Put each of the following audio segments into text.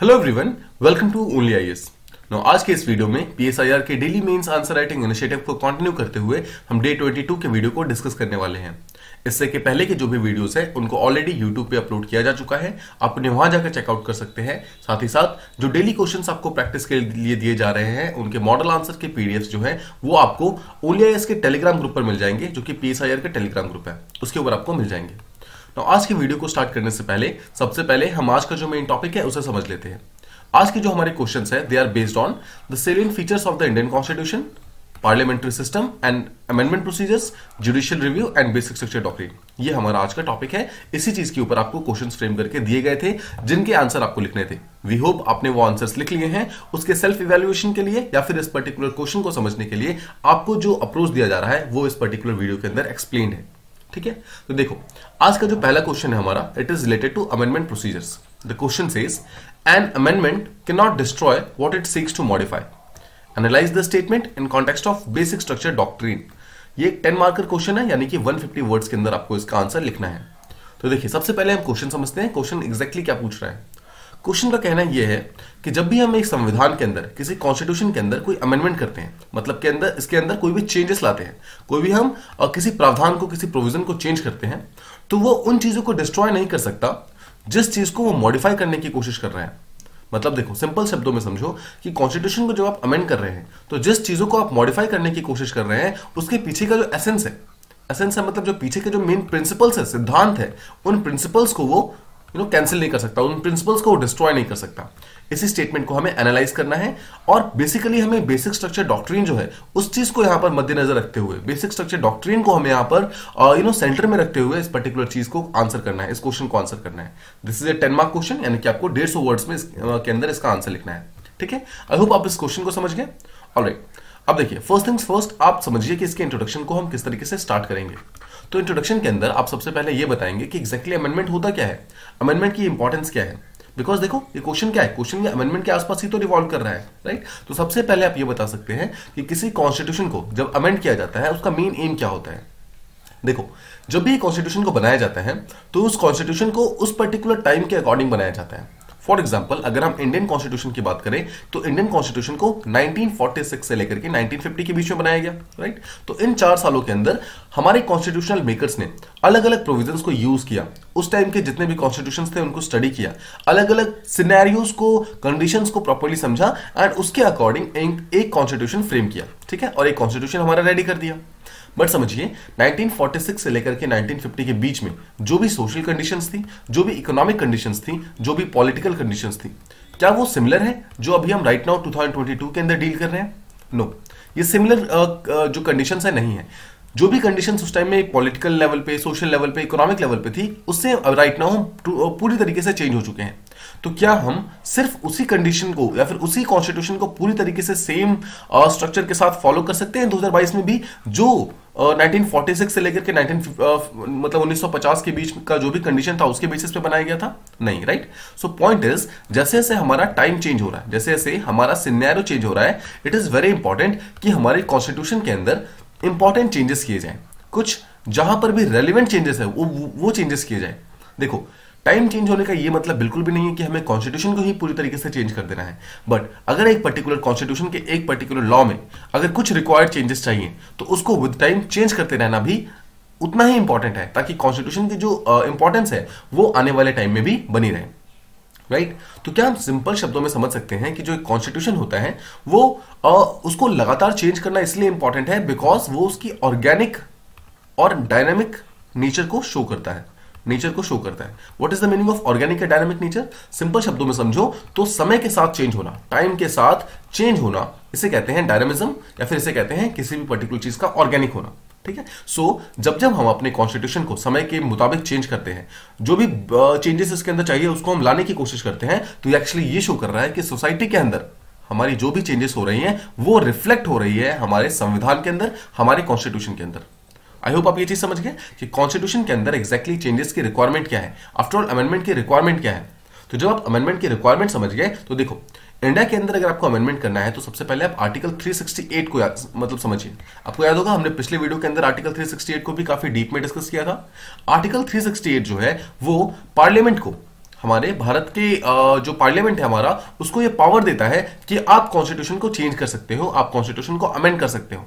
Hello everyone, welcome to only IAS. आज के इस वीडियो में पीएसआईआर के daily mains answer writing initiative को कंटिन्यू करते हुए हम डे 22 के वीडियो को डिस्कस करने वाले हैं। इससे के पहले के जो भी वीडियोस है उनको ऑलरेडी यूट्यूब पे अपलोड किया जा चुका है, आप उन्हें वहां जाकर चेकआउट कर सकते हैं। साथ ही साथ जो डेली क्वेश्चंस आपको प्रैक्टिस के लिए दिए जा रहे हैं उनके मॉडल आंसर के पीडीएफ जो है वो आपको ओनली आईएएस के टेलीग्राम ग्रुप पर मिल जाएंगे, जो कि पीएसआईआर का टेलीग्राम ग्रुप है, उसके ऊपर आपको मिल जाएंगे। तो आज की वीडियो को स्टार्ट करने से पहले सबसे पहले हम आज का जो मेन टॉपिक है उसे समझ लेते हैं। आज के जो हमारे क्वेश्चंस है they are based on the salient features of the Indian constitution, parliamentary system and amendment procedures, judicial review and basic structure doctrine. ये हमारा आज का टॉपिक है। इसी चीज के ऊपर आपको क्वेश्चंस फ्रेम करके दिए गए थे जिनके आंसर आपको लिखने थे। वी होप आपने वो आंसर्स लिख लिए हैं। उसके सेल्फ इवैल्यूएशन के लिए या फिर इस पर्टिकुलर क्वेश्चन को समझने के लिए आपको जो अप्रोच दिया जा रहा है वो इस पर्टिकुलर वीडियो के अंदर एक्सप्लेन्ड है। ठीक है, तो देखो आज का जो पहला क्वेश्चन है हमारा, it is related to amendment procedures. The question says an amendment cannot destroy what it seeks to modify. Analyze the statement in context of basic structure doctrine. ये एक 10 मार्कर क्वेश्चन है, यानी कि 150 वर्ड्स के अंदर आपको इसका आंसर लिखना है। तो देखिए सबसे पहले हम क्वेश्चन समझते हैं, क्वेश्चन एग्जैक्टली क्या पूछ रहा है। क्वेश्चन का कहना यह है कि जब भी हम एक संविधान के अंदर, किसी कॉन्स्टिट्यूशन के अंदर कोई अमेंडमेंट करते हैं, मतलब के अंदर इसके अंदर कोई भी चेंजेस लाते हैं, कोई भी हम किसी प्रावधान को, किसी प्रोविजन को चेंज करते हैं, तो वो उन चीजों को डिस्ट्रॉय नहीं कर सकता जिस चीज को वो मॉडिफाई करने की कोशिश कर रहे हैं। मतलब देखो सिंपल शब्दों में समझो कि कॉन्स्टिट्यूशन को जब आप अमेंड कर रहे हैं तो जिस चीजों को आप मॉडिफाई करने की कोशिश कर रहे हैं उसके पीछे का जो एसेंस है मतलब जो पीछे के जो मेन प्रिंसिपल्स है, सिद्धांत है, उन प्रिंसिपल्स को वो कैंसिल नहीं कर सकता, उन प्रिंसिपल्स को वो डिस्ट्रॉय नहीं कर सकता। इसी स्टेटमेंट को हमें एनालाइज करना है और बेसिकली हमें बेसिक स्ट्रक्चर डॉक्ट्रिन जो है उस चीज को यहां पर मद्देनजर रखते हुए, बेसिक स्ट्रक्चर डॉक्ट्रिन को हमें यहां पर सेंटर में रखते हुए इस पर्टिकुलर चीज को आंसर करना है, इस क्वेश्चन को आंसर करना है। This is a 10 mark question, यानी कि आपको 150 वर्ड्स में के अंदर इसका आंसर लिखना है। ठीक है, आई होप आप इस क्वेश्चन को समझ गए। ऑलराइट, अब देखिए फर्स्ट थिंग्स फर्स्ट, आप समझिए कि इसके इंट्रोडक्शन को हम किस तरीके से स्टार्ट करेंगे। तो इंट्रोडक्शन के अंदर आप सबसे पहले ये बताएंगे कि एग्जैक्टली अमेंडमेंट होता क्या है, अमेंडमेंट की इंपॉर्टेंस क्या है। बिकॉज देखो ये क्वेश्चन क्या है, क्वेश्चन ये अमेंडमेंट के आसपास ही तो रिवॉल्व कर रहा है, राइट। तो सबसे पहले आप ये बता सकते हैं कि किसी कॉन्स्टिट्यूशन को जब अमेंड किया जाता है उसका मेन एम क्या होता है। देखो जब भी कॉन्स्टिट्यूशन को बनाया जाता है तो उस कॉन्स्टिट्यूशन को उस पर्टिकुलर टाइम के अकॉर्डिंग बनाया जाता है। फॉर एग्जाम्पल अगर हम इंडियन कॉन्स्टिट्यूशन की बात करें तो इंडियन कॉन्स्टिट्यूशन को 1946 से लेकर के 1950 के बीच में बनाया गया, राइट। तो इन 4 सालों के अंदर हमारे कॉन्स्टिट्यूशनल मेकर्स ने अलग अलग प्रोविजंस को यूज किया, उस टाइम के जितने भी कॉन्स्टिट्यूशंस थे उनको स्टडी किया, अलग अलग सिनेरियोज को, कंडीशंस को प्रॉपर्ली समझा एंड उसके अकॉर्डिंग एक कॉन्स्टिट्यूशन फ्रेम किया। ठीक है, और एक कॉन्स्टिट्यूशन हमारा रेडी कर दिया। बट समझिए 1946 से लेकर के 1950 के बीच में जो भी सोशल कंडीशंस थी, जो भी इकोनॉमिक कंडीशंस थी, जो भी पॉलिटिकल कंडीशंस थी, क्या वो सिमिलर है जो अभी हम राइट नाउ 2022 के अंदर डील कर रहे हैं? नो, ये सिमिलर जो कंडीशंस है नहीं है। जो भी कंडीशंस उस टाइम में पॉलिटिकल लेवल पे, सोशल लेवल पे, इकोनॉमिक लेवल पे थी, उससे राइट नाउ हम पूरी तरीके से चेंज हो चुके हैं। तो क्या हम सिर्फ उसी कंडीशन को या फिर उसी कॉन्स्टिट्यूशन को पूरी तरीके से सेम स्ट्रक्चर के साथ फॉलो कर सकते हैं 2022 में भी, जो 1946 से लेकर के 1950 के बीच का जो भी कंडीशन था उसके बेसिस पे बनाया गया था? नहीं, राइट। सो पॉइंट इज जैसे जैसे हमारा टाइम चेंज हो रहा है, जैसे जैसे हमारा सिनेरियो चेंज हो रहा है, इट इज वेरी इंपॉर्टेंट कि हमारे कॉन्स्टिट्यूशन के अंदर इंपॉर्टेंट चेंजेस किए जाएं। कुछ जहां पर भी रेलिवेंट चेंजेस है वो चेंजेस किए जाएं। देखो टाइम चेंज होने का ये मतलब बिल्कुल भी नहीं है कि हमें कॉन्स्टिट्यूशन को ही पूरी तरीके से चेंज कर देना है। बट अगर एक पर्टिकुलर कॉन्स्टिट्यूशन के एक पर्टिकुलर लॉ में अगर कुछ रिक्वायर्ड चेंजेस चाहिए तो उसको विद टाइम चेंज करते रहना भी उतना ही इंपॉर्टेंट है, ताकि कॉन्स्टिट्यूशन की जो इंपॉर्टेंस है वो आने वाले टाइम में भी बनी रहे, राइट। तो क्या हम सिंपल शब्दों में समझ सकते हैं कि जो एक कॉन्स्टिट्यूशन होता है वो उसको लगातार चेंज करना इसलिए इंपॉर्टेंट है बिकॉज वो उसकी ऑर्गेनिक और डायनामिक नेचर को शो करता है, what is the meaning of organic and dynamic nature? Simple शब्दों में समझो तो समय के साथ चेंज होना, टाइम के साथ चेंज होना, इसे कहते हैं डायनामिज्म, या फिर इसे कहते हैं किसी भी पर्टिकुलर चीज का ऑर्गेनिक होना। ठीक है, सो जब हम अपने कॉन्स्टिट्यूशन को समय के मुताबिक चेंज करते हैं, जो भी चेंजेस इसके अंदर चाहिए उसको हम लाने की कोशिश करते हैं, तो एक्चुअली ये शो कर रहा है कि सोसाइटी के अंदर हमारी जो भी चेंजेस हो रही हैं वो रिफ्लेक्ट हो रही है हमारे संविधान के अंदर, हमारे कॉन्स्टिट्यूशन के अंदर। आई होप आप ये चीज समझ गए कि कॉन्स्टिट्यूशन के अंदर एग्जैक्टली चेंजेस की रिक्वायरमेंट क्या है, आफ्टर ऑल अमेंडमेंट की रिक्वायरमेंट क्या है। तो जब आप अमेंडमेंट की रिक्वायरमेंट समझ गए तो देखो इंडिया के अंदर अगर आपको अमेंडमेंट करना है तो सबसे पहले आप आर्टिकल 368 को मतलब समझिए। आपको याद होगा हमने पिछले वीडियो के अंदर आर्टिकल 368 को भी काफी डीप में डिस्कस किया था। आर्टिकल 368 जो है वो पार्लियामेंट को हमारे भारत के जो पार्लियामेंट है हमारा, उसको ये पावर देता है कि आप कॉन्स्टिट्यूशन को चेंज कर सकते हो, आप कॉन्स्टिट्यूशन को अमेंड कर सकते हो।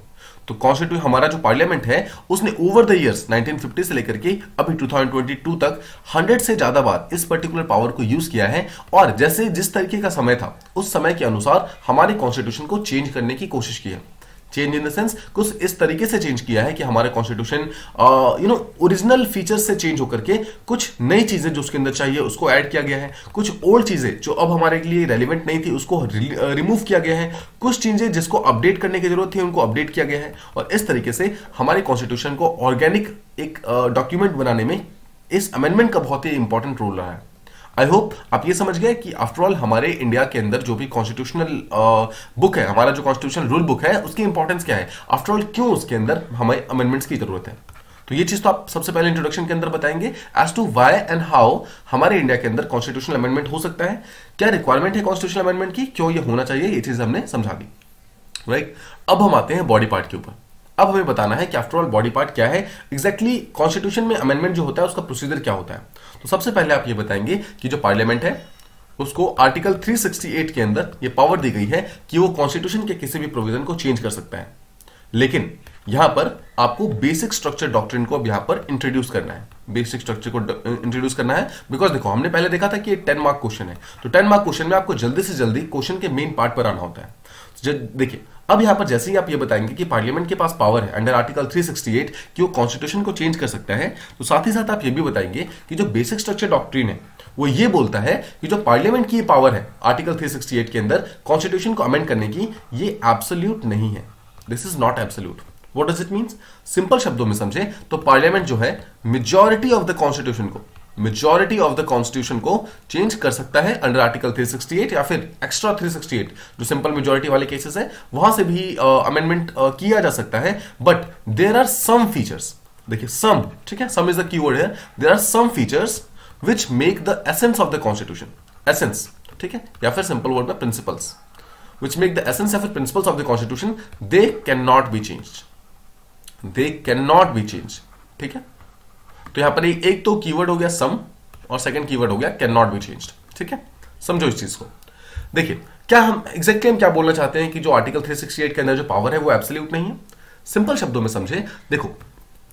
तो कॉन्स्टिट्यूशन हमारा जो पार्लियामेंट है उसने ओवर द इयर्स 1950 से लेकर के अभी 2022 तक 100 से ज्यादा बार इस पर्टिकुलर पावर को यूज किया है, और जैसे जिस तरीके का समय था उस समय के अनुसार हमारे कॉन्स्टिट्यूशन को चेंज करने की कोशिश की है। चेंज इन द सेंस कुछ इस तरीके से चेंज किया है कि हमारा कॉन्स्टिट्यूशन ओरिजिनल फीचर्स से चेंज होकर के कुछ नई चीजें जो उसके अंदर चाहिए उसको ऐड किया गया है, कुछ ओल्ड चीजें जो अब हमारे लिए रेलिवेंट नहीं थी उसको रिमूव किया गया है, कुछ चीजें जिसको अपडेट करने की जरूरत थी उनको अपडेट किया गया है, और इस तरीके से हमारे कॉन्स्टिट्यूशन को ऑर्गेनिक एक डॉक्यूमेंट बनाने में इस अमेंडमेंट का बहुत ही इंपॉर्टेंट रोल रहा है। आई होप आप ये समझ गए कि आफ्टरऑल हमारे इंडिया के अंदर जो भी कॉन्स्टिट्यूशनल बुक है, हमारा जो कॉन्स्टिट्यूशनल रूल बुक है, उसकी इंपॉर्टेंस क्या है, आफ्टरऑल क्यों उसके अंदर हमें अमेंडमेंट्स की जरूरत है। तो ये चीज तो आप सबसे पहले इंट्रोडक्शन के अंदर बताएंगे as to why and how हमारे इंडिया के अंदर कॉन्स्टिट्यूशनल अमेंडमेंट हो सकता है, क्या रिक्वायरमेंट है कॉन्स्टिट्यूशनल अमेंडमेंट की, क्यों ये होना चाहिए, ये चीज हमने समझा दी। राइट, अब हम आते हैं बॉडी पार्ट के ऊपर। अब हमें बताना है कि आफ्टरऑल बॉडी पार्ट क्या है, एग्जैक्टली कॉन्स्टिट्यूशन में अमेंडमेंट जो होता है उसका प्रोसीजर क्या होता है। तो सबसे पहले आप ये बताएंगे कि जो पार्लियामेंट है उसको आर्टिकल 368 के अंदर ये पावर दी गई है कि वो कॉन्स्टिट्यूशन के किसी भी प्रोविजन को चेंज कर सकता है, लेकिन यहां पर आपको बेसिक स्ट्रक्चर डॉक्ट्रिन को अब यहां पर इंट्रोड्यूस करना है, बेसिक स्ट्रक्चर को इंट्रोड्यूस करना है। बिकॉज देखो हमने पहले देखा था कि ये 10 मार्क क्वेश्चन है, तो 10 मार्क क्वेश्चन में आपको जल्दी से जल्दी क्वेश्चन के मेन पार्ट पर आना होता है। देखिए अब यहां पर जैसे ही आप ये बताएंगे कि पार्लियामेंट के पास पावर है अंडर आर्टिकल 368 कि वो कॉन्स्टिट्यूशन को चेंज कर सकता है, तो साथ ही साथ आप ये भी बताएंगे कि जो बेसिक स्ट्रक्चर डॉक्ट्रिन है वो ये बोलता है कि जो पार्लियामेंट की पावर है आर्टिकल 368 के अंदर कॉन्स्टिट्यूशन को अमेंड करने की, ये एब्सोल्यूट नहीं है, this is not absolute. What does it means, simple शब्दों में समझे तो पार्लियामेंट जो है मेजॉरिटी ऑफ द कॉन्स्टिट्यूशन को चेंज कर सकता है अंडर आर्टिकल 368 या फिर एक्स्ट्रा 368 जो सिंपल मेजॉरिटी वाले केसेस है वहां से भी अमेंडमेंट किया जा सकता है। But there are some features, देखिए सम, ठीक है, सम इज द कीवर्ड है, there are some features which make the essence of the constitution, essence, ठीक है, या फिर सिंपल वर्ड में principles, which make the essence of the principles of the constitution, they cannot be changed, they cannot be changed, ठीक है। तो यहां पर एक तो कीवर्ड हो गया सम और सेकंड कीवर्ड हो गया कैन नॉट बी चेंज्ड, ठीक है, समझो इस चीज को। देखिए क्या हम एग्जैक्टली हम क्या बोलना चाहते हैं कि जो आर्टिकल 368 के अंदर जो पावर है वो एब्सोल्यूट नहीं है। सिंपल शब्दों में समझे, देखो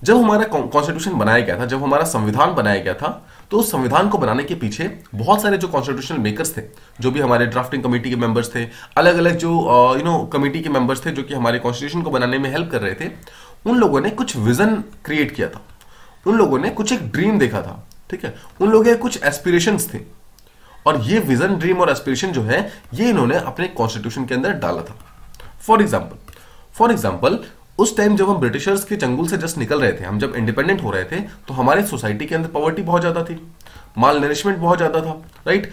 जब हमारा कॉन्स्टिट्यूशन बनाया गया था, जब हमारा संविधान बनाया गया था, तो उस संविधान को बनाने के पीछे बहुत सारे जो कॉन्स्टिट्यूशनल मेकर्स थे, जो भी हमारे ड्राफ्टिंग कमेटी के मेंबर्स थे, अलग अलग जो कमेटी के मेंबर्स थे जो कि हमारे कॉन्स्टिट्यूशन को बनाने में हेल्प कर रहे थे, उन लोगों ने कुछ विजन क्रिएट किया था, उन लोगों ने कुछ एक ड्रीम देखा था, ठीक है, उन लोगों के कुछ एस्पिरेशंस थे, और ये विजन, ड्रीम और एस्पिरेशन जो है ये इन्होंने अपने कॉन्स्टिट्यूशन के अंदर डाला था। फॉर एग्जाम्पल उस टाइम जब हम ब्रिटिशर्स के चंगुल से जस्ट निकल रहे थे, हम जब इंडिपेंडेंट हो रहे थे, तो हमारे सोसाइटी के अंदर पॉवर्टी बहुत ज्यादा थी, माल नरिशमेंट बहुत ज्यादा था, राइट,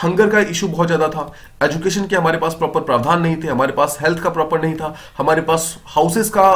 हंगर का इशू बहुत ज्यादा था, एजुकेशन के हमारे पास प्रॉपर प्रावधान नहीं थे, हमारे पास हेल्थ का प्रॉपर नहीं था, हमारे पास हाउसेस का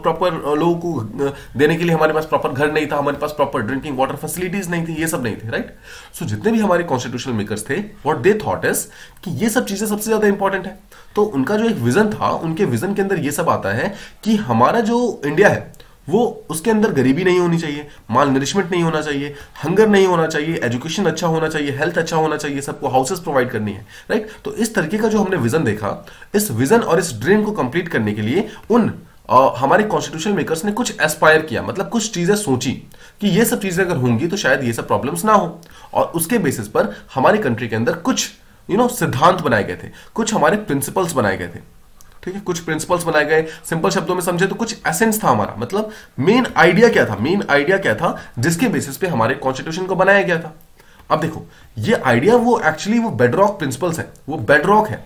प्रॉपर लोगों को देने के लिए हमारे पास प्रॉपर घर नहीं था, हमारे पास प्रॉपर ड्रिंकिंग वाटर फैसिलिटीज नहीं थी, ये सब नहीं थे, राइट। सो जितने भी हमारे कॉन्स्टिट्यूशनल मेकर्स थे, व्हाट दे थॉट इज कि ये सब चीजें सबसे ज्यादा इंपॉर्टेंट है। तो उनका जो एक विजन था, उनके विजन के अंदर ये सब आता है कि हमारा जो इंडिया है वो उसके अंदर गरीबी नहीं होनी चाहिए, माल नरिशमेंट नहीं होना चाहिए, हंगर नहीं होना चाहिए, एजुकेशन अच्छा होना चाहिए, हेल्थ अच्छा होना चाहिए, सबको हाउसेस प्रोवाइड करनी है, राइट। तो इस तरीके का जो हमने विजन देखा, इस विजन और इस ड्रीम को कंप्लीट करने के लिए हमारे कॉन्स्टिट्यूशन मेकर्स ने कुछ एस्पायर किया, मतलब कुछ चीजें सोची कि ये सब चीजें अगर होंगी तो शायद ये सब प्रॉब्लम्स ना हो, और उसके बेसिस पर हमारी कंट्री के अंदर कुछ सिद्धांत बनाए गए थे, कुछ हमारे प्रिंसिपल्स बनाए गए थे, ठीक है, कुछ प्रिंसिपल्स बनाए गए। सिंपल शब्दों में समझे तो कुछ एसेंस था हमारा, मतलब मेन आइडिया क्या था जिसके बेसिस पे हमारे कॉन्स्टिट्यूशन को बनाया गया था। अब देखो ये आइडिया वो एक्चुअली वो बेडरॉक प्रिंसिपल्स है, वो बेडरॉक है,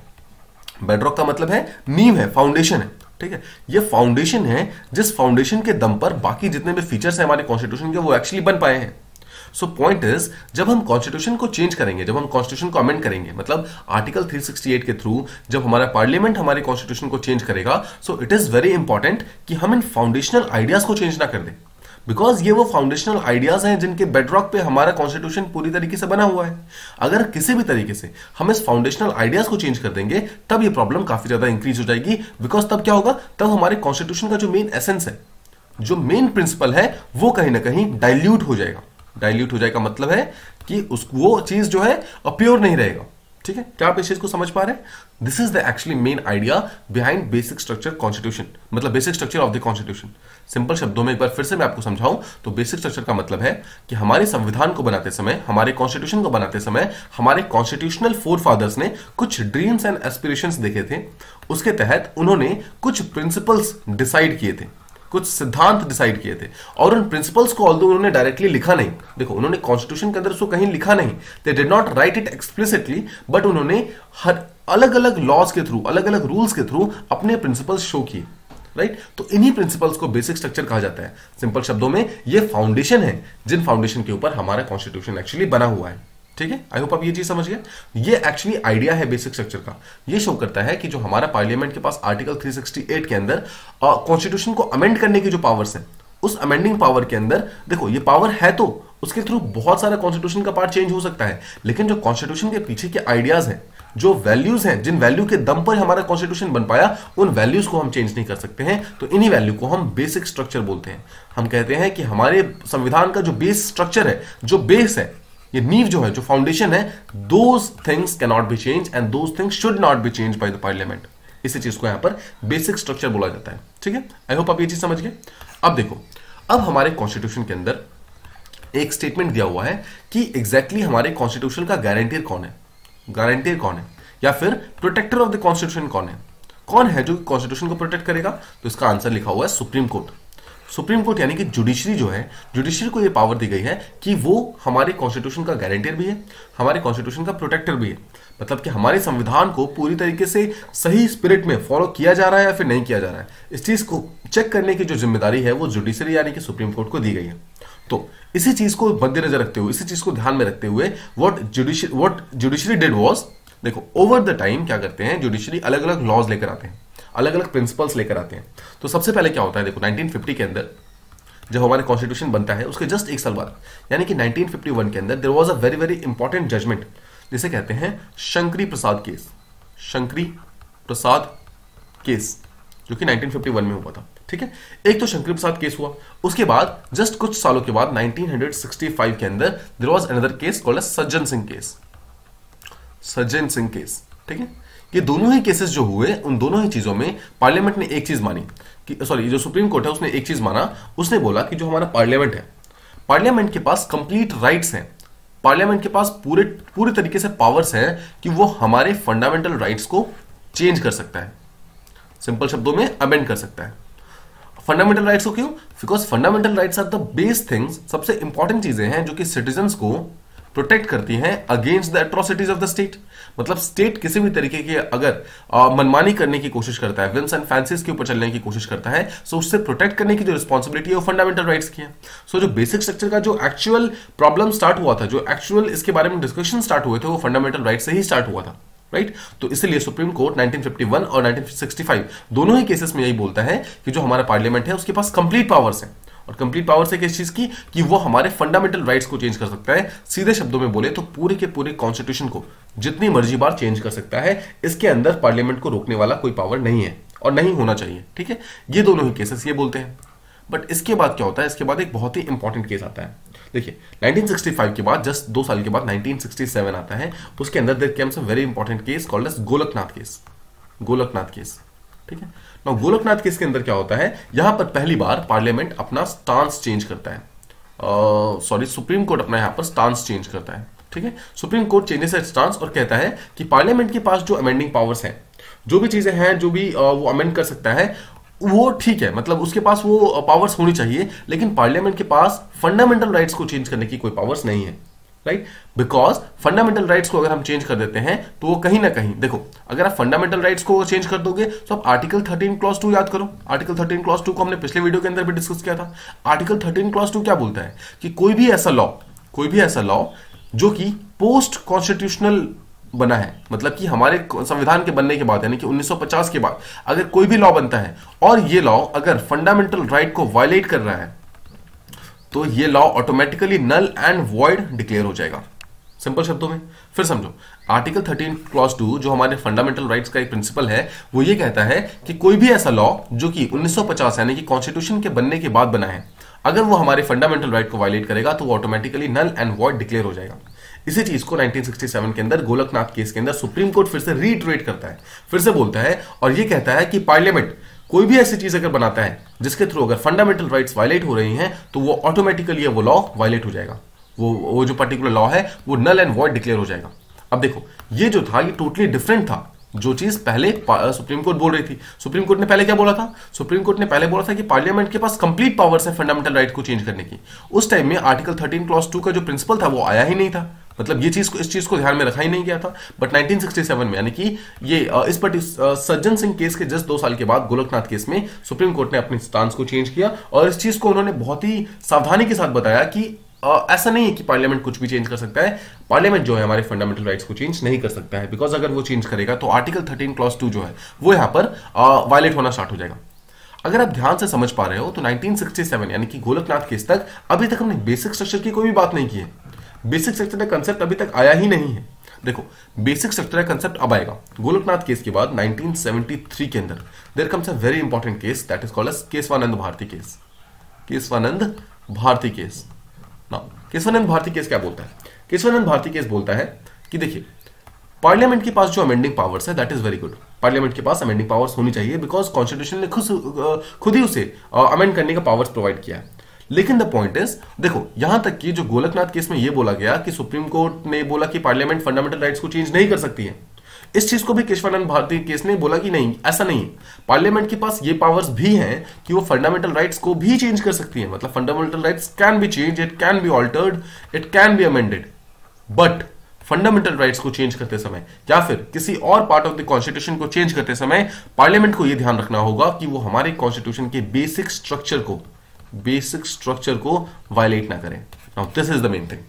बेडरॉक का मतलब है नींव है, फाउंडेशन है, ठीक है, ये फाउंडेशन है जिस फाउंडेशन के दम पर बाकी जितने भी फीचर्स है हमारे कॉन्स्टिट्यूशन के वो एक्चुअली बन पाए हैं। सो पॉइंट इज, जब हम कॉन्स्टिट्यूशन को चेंज करेंगे, जब हम कॉन्स्टिट्यूशन को अमेंड करेंगे, मतलब आर्टिकल 368 के थ्रू जब हमारा पार्लियामेंट हमारे कॉन्स्टिट्यूशन को चेंज करेगा, so it is very important कि हम इन फाउंडेशनल आइडियाज को चेंज ना कर दें, बिकॉज ये वो फाउंडेशनल आइडियाज हैं जिनके बेडरॉक पे हमारा कॉन्स्टिट्यूशन पूरी तरीके से बना हुआ है। अगर किसी भी तरीके से हम इस फाउंडेशनल आइडियाज को चेंज कर देंगे तब ये प्रॉब्लम काफी ज्यादा इंक्रीज हो जाएगी, बिकॉज तब क्या होगा, तब हमारे कॉन्स्टिट्यूशन का जो मेन एसेंस है, जो मेन प्रिंसिपल है, वो कहीं ना कहीं डाइल्यूट हो जाएगा। डाइल्यूट हो जाएगा मतलब है कि वो चीज जो है प्योर नहीं रहेगा। ठीक है, क्या आप इस चीज को समझ पा रहे हैं? This is the actually main idea behind basic structure constitution, मतलब basic structure of the constitution. Simple शब्दों में एक बार फिर से मैं आपको समझाऊं तो बेसिक स्ट्रक्चर का मतलब है कि हमारे संविधान को बनाते समय, हमारे कॉन्स्टिट्यूशन को बनाते समय, हमारे कॉन्स्टिट्यूशनल फोर फादर्स ने कुछ ड्रीम्स एंड एस्पिरेशंस देखे थे। उसके तहत उन्होंने कुछ प्रिंसिपल्स डिसाइड किए थे, कुछ सिद्धांत डिसाइड किए थे, और उन प्रिंसिपल्स को ऑल्दो उन्होंने डायरेक्टली लिखा नहीं, देखो उन्होंने कॉन्स्टिट्यूशन के अंदर उसको कहीं लिखा नहीं, they did not right it explicitly, but उन्होंने हर अलग अलग लॉज के थ्रू, अलग अलग रूल्स के थ्रू अपने प्रिंसिपल्स शो किए। राइट, तो इन्हीं प्रिंसिपल्स को बेसिक स्ट्रक्चर कहा जाता है। सिंपल शब्दों में ये फाउंडेशन है जिन फाउंडेशन के ऊपर हमारा कॉन्स्टिट्यूशन एक्चुअली बना हुआ है। ठीक है, आई होप आप ये चीज समझ गए। ये एक्चुअली आइडिया है बेसिक स्ट्रक्चर का। ये शो करता है कि जो हमारा पार्लियामेंट के पास आर्टिकल 368 के अंदर कॉन्स्टिट्यूशन को अमेंड करने की जो पावर्स है, उस अमेंडिंग पावर के अंदर देखो ये पावर है, तो उसके थ्रू बहुत सारा कॉन्स्टिट्यूशन का पार्ट चेंज हो सकता है, लेकिन जो कॉन्स्टिट्यूशन के पीछे के आइडियाज हैं, जो वैल्यूज हैं, जिन वैल्यू के दम पर हमारा कॉन्स्टिट्यूशन बन पाया, उन वैल्यूज को हम चेंज नहीं कर सकते हैं। तो इन्हीं वैल्यू को हम बेसिक स्ट्रक्चर बोलते हैं। हम कहते हैं कि हमारे संविधान का जो बेस स्ट्रक्चर है, जो बेस है, ये नींव जो है, जो फाउंडेशन है, those things can not be change and those things should not be change by the parliament. इसी चीज को यहां पर बेसिक स्ट्रक्चर बोला जाता है। ठीक है, आई होप आप ये चीज समझ गए। अब देखो, अब हमारे कॉन्स्टिट्यूशन के अंदर एक स्टेटमेंट दिया हुआ है कि एग्जैक्टली हमारे कॉन्स्टिट्यूशन का गारंटियर कौन है, गारंटियर कौन है, या फिर प्रोटेक्टर ऑफ द कॉन्स्टिट्यूशन कौन है जो कॉन्स्टिट्यूशन को प्रोटेक्ट करेगा? तो इसका आंसर लिखा हुआ है सुप्रीम कोर्ट। सुप्रीम कोर्ट यानी कि जुडिशरी जो है, जुडिशरी को यह पावर दी गई है कि वो हमारे कॉन्स्टिट्यूशन का गारंटियर भी है, हमारे कॉन्स्टिट्यूशन का प्रोटेक्टर भी है। मतलब कि हमारे संविधान को पूरी तरीके से सही स्पिरिट में फॉलो किया जा रहा है या फिर नहीं किया जा रहा है, इस चीज को चेक करने की जो जिम्मेदारी है वो जुडिशरी यानी कि सुप्रीम कोर्ट को दी गई है। तो इसी चीज को मद्देनजर रखते हुए, इसी चीज को ध्यान में रखते हुए व्हाट जुडिशरी डिड वाज, देखो ओवर द टाइम क्या करते हैं, जुडिशरी अलग अलग लॉज लेकर आते हैं, अलग अलग प्रिंसिपल्स लेकर आते हैं। तो सबसे पहले क्या होता है, देखो 1950 के अंदर जब हमारे कॉन्स्टिट्यूशन बनता है, उसके जस्ट एक साल बाद यानी कि 1951 के अंदर there was a very very important judgment, जिसे कहते हैं शंकरी प्रसाद केस। शंकरी प्रसाद केस जो कि 1951 में हुआ था। ठीक है, एक तो शंकरी प्रसाद केस हुआ, उसके बाद जस्ट कुछ सालों के बाद 1965 के अंदर there was another case called Sajjan Singh case. Sajjan Singh case, ठीक है, ये दोनों ही केसेस जो हुए, उन दोनों ही चीजों में पार्लियामेंट ने एक चीज मानी कि सॉरी, जो सुप्रीम कोर्ट है उसने एक चीज माना, उसने बोला कि जो हमारा पार्लियामेंट है, पार्लियामेंट के पास कंप्लीट राइट्स हैं, पार्लियामेंट के पास पूरे तरीके से पावर्स हैं कि वो हमारे फंडामेंटल राइट्स को चेंज कर सकता है, सिंपल शब्दों में अमेंड कर सकता है। फंडामेंटल राइट्स को क्यों? Because fundamental rights are the base things, सबसे इंपॉर्टेंट चीजें हैं जो कि सिटीजन्स को प्रोटेक्ट करती हैं against the atrocities of the state. मतलब स्टेट किसी भी तरीके की अगर मनमानी करने की कोशिश करता है, विम्स एंड फैंसीज के ऊपर चलने की कोशिश करता है, सो उससे प्रोटेक्ट करने की जो रिस्पॉन्सिबिलिटी है वो फंडामेंटल राइट्स की है। सो जो बेसिक स्ट्रक्चर का जो एक्चुअल प्रॉब्लम स्टार्ट हुआ था, जो एक्चुअल इसके बारे में डिस्कशन स्टार्ट हुए थे, वो फंडामेंटल राइट से ही स्टार्ट हुआ था। राइट, तो इसलिए सुप्रीम कोर्ट 1951 और 1965 दोनों ही केसेस में यही बोलता है कि जो हमारा पार्लियामेंट है उसके पास कंप्लीट पावर्स हैं। और कंप्लीट पावर्स है किस चीज की? कि वो हमारे फंडामेंटल राइट्स को चेंज कर सकता है। सीधे शब्दों में बोले तो पूरे के पूरे कॉन्स्टिट्यूशन को जितनी मर्जी बार चेंज कर सकता है। इसके अंदर पार्लियामेंट को रोकने वाला कोई पावर नहीं है और नहीं होना चाहिए। ठीक है, ये दोनों ही केसेस ये बोलते हैं। बट इसके बाद क्या होता है? इसके बाद एक बहुत ही इंपॉर्टेंट केस आता है। देखिए 1965 के बाद जस्ट 2 साल के बाद 1967 आता है। उसके अंदर there comes a very important case called as Golaknath case. Golaknath case, ठीक है। नाउ गोलकनाथ केस के अंदर क्या होता है? यहां पर पहली बार पार्लियामेंट अपना स्टांस चेंज करता है, सॉरी सुप्रीम कोर्ट अपना यहां पर स्टांस चेंज करता है। ठीक है, supreme court changes it's stance और कहता है कि पार्लियामेंट के पास जो अमेंडिंग पावर्स हैं, जो भी चीजें हैं, जो भी वो अमेंड कर सकता है, वो ठीक है, मतलब उसके पास वो पावर्स होनी चाहिए, लेकिन पार्लियामेंट के पास फंडामेंटल राइट्स को चेंज करने की कोई पावर्स नहीं है। राइट, बिकॉज फंडामेंटल राइट्स को अगर हम चेंज कर देते हैं तो वो कहीं ना कहीं, देखो अगर आप फंडामेंटल राइट्स को चेंज कर दोगे तो आप आर्टिकल 13 क्लॉज 2 याद करो। आर्टिकल 13 क्लॉज 2 को हमने पिछले वीडियो के अंदर भी डिस्कस किया था। आर्टिकल 13 क्लॉज 2 क्या बोलता है? कि कोई भी ऐसा लॉ जो कि पोस्ट कॉन्स्टिट्यूशनल बना है, मतलब कि हमारे संविधान के बनने के बाद यानी कि 1950 के बाद अगर कोई भी लॉ बनता है और ये लॉ अगर फंडामेंटल राइट को वायलेट कर रहा है तो ये law automatically null and void declare हो जाएगा। सिंपल शब्दों में फिर समझो, आर्टिकल 13 क्लॉज 2 जो हमारे फंडामेंटल राइट्स का एक प्रिंसिपल है, वो ये कहता है कि कोई भी ऐसा लॉ जो कि 1950 यानी कि कॉन्स्टिट्यूशन के बनने के बाद बना है, अगर वो हमारे फंडामेंटल राइट को वायलेट करेगा तो वो automatically null and void declare हो जाएगा। इसी चीज को 1967 के अंदर गोलकनाथ केस के अंदर सुप्रीम कोर्ट फिर से रीइटरेट करता है, फिर से बोलता है और ये कहता है कि पार्लियामेंट कोई भी ऐसी चीज अगर बनाता है जिसके थ्रू अगर फंडामेंटल राइट्स वायलेट हो रही हैं तो वो ऑटोमेटिकली वो लॉ वायलेट हो जाएगा, वो जो पर्टिकुलर लॉ है वो नल एंड वॉइड डिक्लेयर हो जाएगा। अब देखो ये जो था ये टोटली डिफरेंट था जो चीज पहले सुप्रीम कोर्ट बोल रही थी। सुप्रीम कोर्ट ने पहले क्या बोला था? सुप्रीम कोर्ट ने पहले बोला था कि पार्लियामेंट के पास कंप्लीट पावर्स है फंडामेंटल राइट को चेंज करने की। उस टाइम में आर्टिकल 13 क्लॉज 2 का जो प्रिंसिपल था वो आया ही नहीं था, मतलब ये चीज को इस चीज को ध्यान में रखा ही नहीं गया था। बट 1967 में यानी कि ये इस सज्जन सिंह केस के जस्ट 2 साल के बाद गोलकनाथ केस में सुप्रीम कोर्ट ने अपनी स्टांस को चेंज किया और इस चीज को उन्होंने बहुत ही सावधानी के साथ बताया कि ऐसा नहीं है कि पार्लियामेंट कुछ भी चेंज कर सकता है। पार्लियामेंट जो है हमारे फंडामेंटल राइट्स को चेंज नहीं कर सकता है, बिकॉज अगर वो चेंज करेगा तो आर्टिकल 13 क्लॉज 2 जो है वो यहां पर वायलेट होना स्टार्ट हो जाएगा। अगर आप ध्यान से समझ पा रहे हो तो 1967 यानी कि गोलकनाथ केस तक अभी तक हमने बेसिक स्ट्रक्चर की कोई भी बात नहीं की है। बेसिक स्ट्रक्चर का कंसेप्ट अभी तक आया ही नहीं है। देखो बेसिक स्ट्रक्चर का कंसेप्ट अब आएगा गोलकनाथ केस के बाद 1973 के अंदर there comes a very important case that is called as Kesavananda Bharati case. Kesavananda Bharati case. Now Kesavananda Bharati case क्या बोलता है? केशवानंद भारती केस बोलता है कि देखिए पार्लियामेंट के पास जो अमेंडिंग पावर्स है that is very good, parliament के पास अमेंडिंग पावर्स होनी चाहिए बिकॉज कॉन्स्टिट्यूशन ने खुद ही उसे अमेंड करने का पावर्स प्रोवाइड किया है। लेकिन द पॉइंट इज देखो यहां तक कि जो गोलकनाथ केस में यह बोला गया कि सुप्रीम कोर्ट ने बोला कि पार्लियामेंट फंडामेंटल राइट्स को चेंज नहीं कर सकती है, इस चीज को भी केशवानंद भारती केस ने बोला कि नहीं ऐसा नहीं है, पार्लियामेंट के पास ये पावर्स भी हैं कि वो फंडामेंटल राइट्स को भी चेंज कर सकती है। मतलब fundamental rights can be change, it can be altered, it can be amended, but fundamental rights को चेंज करते समय या फिर किसी और पार्ट ऑफ द कॉन्स्टिट्यूशन को चेंज करते समय पार्लियामेंट को यह ध्यान रखना होगा कि वो हमारे कॉन्स्टिट्यूशन के बेसिक स्ट्रक्चर को वायलेट ना करें। Now this is the main thing.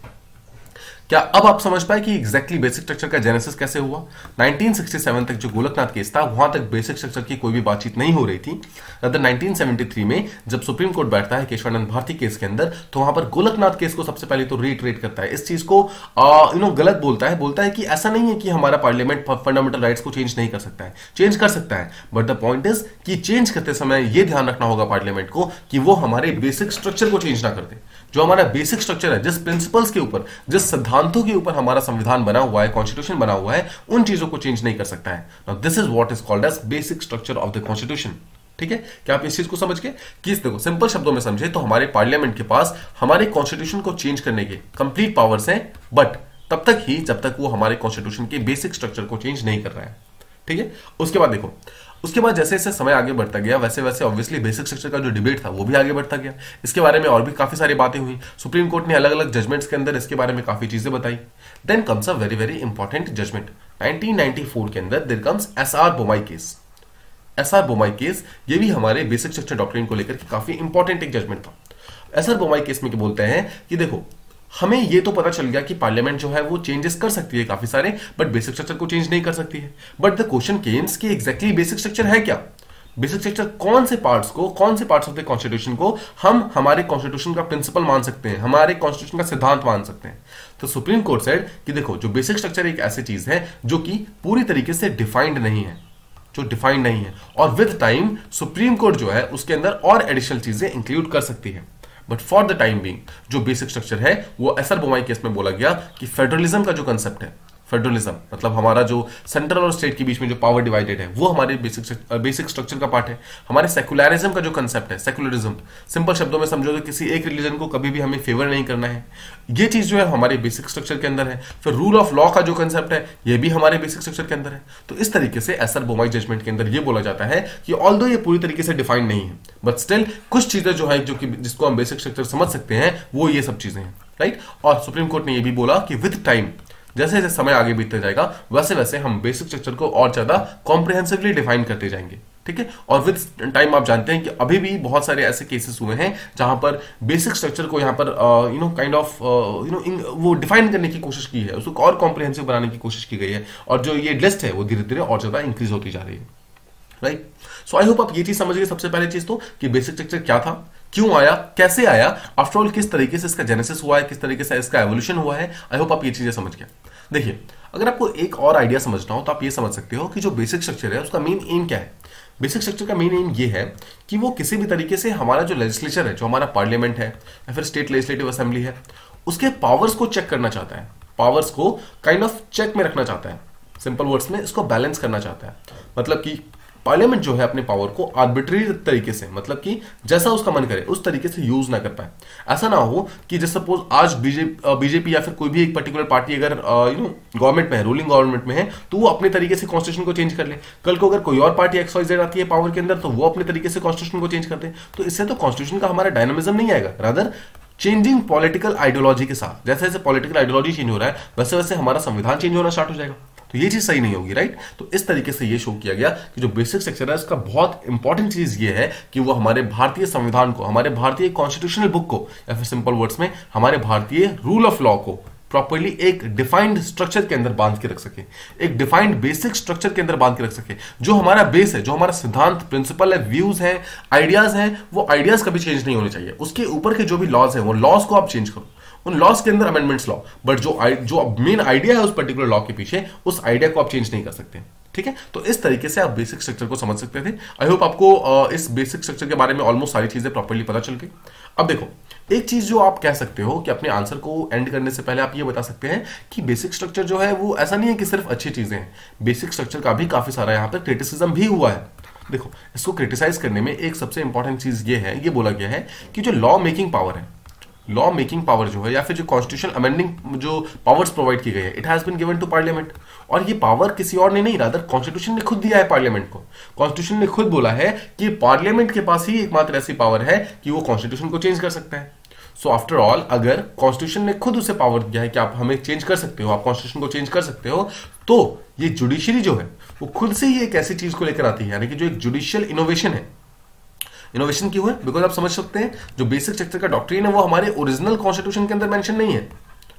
क्या अब आप समझ पाए कि एग्जैक्टली बेसिक स्ट्रक्चर का जेनेसिस कैसे हुआ? 1967 तक जो गोलकनाथ केस था वहां तक बेसिक स्ट्रक्चर की कोई भी बातचीत नहीं हो रही थी। 1973 में जब सुप्रीम कोर्ट बैठता है केशवानंद भारती केस के अंदर तो वहां पर गोलकनाथ केस को सबसे पहले तो रीइटरेट करता है, इस चीज को गलत बोलता है कि ऐसा नहीं है कि हमारा पार्लियामेंट फंडामेंटल राइट्स को चेंज नहीं कर सकता है, चेंज कर सकता है, बट द पॉइंट इज कि चेंज करते समय यह ध्यान रखना होगा पार्लियामेंट को कि वो हमारे बेसिक स्ट्रक्चर को चेंज ना कर दे। जो हमारा बेसिक स्ट्रक्चर है, जिस प्रिंसिपल्स के ऊपर, जिस सिद्धांतों के ऊपर हमारा संविधान बना हुआ है, कॉन्स्टिट्यूशन बना हुआ है, उन चीजों को चेंज नहीं कर सकता है। Now this is what is called as basic structure of the constitution. ठीक है, क्या आप इस चीज को समझ गए? कि देखो सिंपल शब्दों में समझे तो हमारे पार्लियामेंट के पास हमारे कॉन्स्टिट्यूशन को चेंज करने के कंप्लीट पावर्स हैं, बट तब तक ही जब तक वो हमारे कॉन्स्टिट्यूशन के बेसिक स्ट्रक्चर को चेंज नहीं कर रहा है। ठीक है, उसके बाद देखो, उसके बाद जैसे जैसे समय आगे बढ़ता गया वैसे वैसे ऑब्वियसली बेसिक स्ट्रक्चर का जो डिबेट था वो भी आगे बढ़ता गया। इसके बारे में और भी काफी सारी बातें हुई, सुप्रीम कोर्ट ने अलग अलग जजमेंट्स के अंदर इसके बारे में काफी चीजें बताई। Then comes a very very important judgment 1994 के अंदर, there comes SR Bommai case. SR Bommai case ये भी हमारे बेसिक स्ट्रक्चर डॉक्ट्रिन को लेकर के काफी इंपॉर्टेंट एक जजमेंट था। एसआर बोमाई केस में क्या बोलते हैं कि देखो हमें ये तो पता चल गया कि पार्लियामेंट जो है वो चेंजेस कर सकती है काफी सारे, बट बेसिक स्ट्रक्चर को चेंज नहीं कर सकती है। बट द क्वेश्चन केम्स कि एग्जैक्टली बेसिक स्ट्रक्चर है क्या? बेसिक स्ट्रक्चर कौन से पार्ट्स ऑफ द कॉन्स्टिट्यूशन को हम हमारे कॉन्स्टिट्यूशन का प्रिंसिपल मान सकते हैं, हमारे कॉन्स्टिट्यूशन का सिद्धांत मान सकते हैं? तो सुप्रीम कोर्ट सेड कि देखो जो बेसिक स्ट्रक्चर एक ऐसी चीज है जो कि पूरी तरीके से डिफाइंड नहीं है, और विद टाइम सुप्रीम कोर्ट जो है उसके अंदर और एडिशनल चीजें इंक्लूड कर सकती है। But for the time being जो बेसिक स्ट्रक्चर है वो एसआर बोमाई केस में बोला गया कि फेडरलिज्म का जो कंसेप्ट है, फेडरलिज्म मतलब हमारा जो सेंट्रल और स्टेट के बीच में जो पावर डिवाइडेड है वो हमारे बेसिक स्ट्रक्चर का पार्ट है। हमारे सेकुलरिज्म का जो कंसेप्ट है, सेकुलरिज्म सिंपल शब्दों में समझो तो किसी एक रिलीजन को कभी भी हमें फेवर नहीं करना है, ये चीज जो है हमारे बेसिक स्ट्रक्चर के अंदर है। फिर रूल ऑफ लॉ का जो कंसेप्ट है ये भी हमारे बेसिक स्ट्रक्चर के अंदर है। तो इस तरीके से एसआर बोमाई जजमेंट के अंदर ये बोला जाता है कि ऑल्दो ये पूरी तरीके से डिफाइंड नहीं है, बट स्टिल कुछ चीजें जो है जो कि जिसको हम बेसिक स्ट्रक्चर समझ सकते हैं वो ये सब चीजें हैं, राइट। और सुप्रीम कोर्ट ने ये भी बोला कि विद टाइम जैसे जैसे समय आगे बीतते जाएगा वैसे वैसे हम बेसिक स्ट्रक्चर को और ज्यादा कॉम्प्रिहेंसिवली डिफाइन करते जाएंगे। ठीक है, और विद टाइम आप जानते हैं कि अभी भी बहुत सारे ऐसे केसेस हुए हैं जहां पर बेसिक स्ट्रक्चर को यहां पर वो डिफाइन करने की कोशिश की है, उसको और कॉम्प्रिहेंसिव बनाने की कोशिश की गई है, और जो ये लिस्ट है वो धीरे धीरे और ज्यादा इंक्रीज होती जा रही है, राइट। सो आई होप आप ये चीज समझ गए। सबसे पहले चीज तो कि बेसिक स्ट्रक्चर क्या था, क्यों आया, कैसे आया, आफ्टर ऑल किस तरीके से इसका जेनेसिस हुआ है, किस तरीके से इसका एवोल्यूशन हुआ है। आई होप आप ये चीजें समझ गए। देखिए, अगर आपको एक और आइडिया समझना हो तो आप ये समझ सकते हो कि जो बेसिक स्ट्रक्चर है उसका मेन एम क्या है। बेसिक स्ट्रक्चर का मेन एम ये है कि वो किसी भी तरीके से हमारा जो लेजिस्लेचर है, जो हमारा पार्लियामेंट है या फिर स्टेट लेजिस्लेटिव असेंबली है, उसके पावर्स को चेक करना चाहता है। पावर्स को काइंड ऑफ चेक में रखना चाहता है, सिंपल वर्ड्स में इसको बैलेंस करना चाहता है। मतलब कि पार्लियामेंट जो है अपने पावर को आर्बिट्ररी तरीके से, मतलब कि जैसा उसका मन करे उस तरीके से यूज ना कर पाए। ऐसा ना हो कि जैसे सपोज आज बीजेपी या फिर कोई भी एक पर्टिकुलर पार्टी अगर गवर्नमेंट में है, रूलिंग गवर्नमेंट में है, तो वो अपने तरीके से कॉन्स्टिट्यूशन को चेंज कर ले। कल को अगर कोई और पार्टी XYZ आती है पावर के अंदर, तो वो अपने तरीके से कॉन्स्टिट्यूशन को चेंज कर दे। तो इससे तो कॉन्स्टिट्यूशन का हमारा डायनामिज्म नहीं आएगा, रादर चेंजिंग पॉलिटिकल आइडियोलॉजी के साथ, जैसे जैसे पॉलिटिकल आइडियोलॉजी चेंज हो रहा है वैसे वैसे हमारा संविधान चेंज होना स्टार्ट हो जाएगा। तो ये चीज सही नहीं होगी, राइट। तो इस तरीके से ये शो किया गया कि जो बेसिक स्ट्रक्चर है इसका बहुत इंपॉर्टेंट चीज ये है कि वो हमारे भारतीय संविधान को, हमारे भारतीय कॉन्स्टिट्यूशनल बुक को, या फिर सिंपल वर्ड्स में हमारे भारतीय रूल ऑफ लॉ को प्रॉपर्ली एक डिफाइंड स्ट्रक्चर के अंदर बांध के रख सके, एक डिफाइंड बेसिक स्ट्रक्चर के अंदर बांध के रख सके। जो हमारा बेस है, जो हमारा सिद्धांत, प्रिंसिपल है, व्यूज है, आइडियाज हैं, वो आइडियाज कभी चेंज नहीं होने चाहिए। उसके ऊपर के जो भी लॉज हैं वो लॉज को आप चेंज करो, उन लॉज के अंदर अमेंडमेंट्स लॉ, बट जो मेन आइडिया है उस पर्टिकुलर लॉ के पीछे, उस आइडिया को आप चेंज नहीं कर सकते। ठीक है, तो इस तरीके से आप बेसिक स्ट्रक्चर को समझ सकते थे। आई होप आपको इस बेसिक स्ट्रक्चर के बारे में ऑलमोस्ट सारी चीजें प्रॉपर्ली पता चल गई। अब देखो, एक चीज जो आप कह सकते हो कि अपने आंसर को एंड करने से पहले आप ये बता सकते हैं कि बेसिक स्ट्रक्चर जो है वो ऐसा नहीं है कि सिर्फ अच्छी चीजें हैं, बेसिक स्ट्रक्चर का भी काफी सारा यहाँ पर क्रिटिसिज्म भी हुआ है। देखो, इसको क्रिटिसाइज करने में एक सबसे इंपॉर्टेंट चीज ये है, ये बोला गया है कि जो लॉ मेकिंग पावर है, लॉ मेकिंग पावर जो है या फिर जो कॉन्स्टिट्यूशन अमेंडिंग जो पावर्स प्रोवाइड की गई है, it has been given to parliament. और ये पावर किसी और ने नहीं, रादर कॉन्स्टिट्यूशन ने खुद दिया है पार्लियामेंट को। कॉन्स्टिट्यूशन ने खुद बोला है कि पार्लियामेंट के पास ही एकमात्र ऐसी पावर है कि वो कॉन्स्टिट्यूशन को चेंज कर सकता है। सो आफ्टर ऑल, अगर कॉन्स्टिट्यूशन ने खुद उसे पावर दिया है कि आप हमें चेंज कर सकते हो, आप कॉन्स्टिट्यूशन को चेंज कर सकते हो, तो ये जुडिशरी जो है वो खुद से ही एक ऐसी चीज को लेकर आती है, यानी कि जो एक जुडिशियल इनोवेशन है। इनोवेशन क्यों है? बिकॉज आप समझ सकते हैं जो बेसिक स्ट्रक्चर का डॉक्ट्रिन है वो हमारे ओरिजिनल कॉन्स्टिट्यूशन के अंदर मेंशन नहीं है,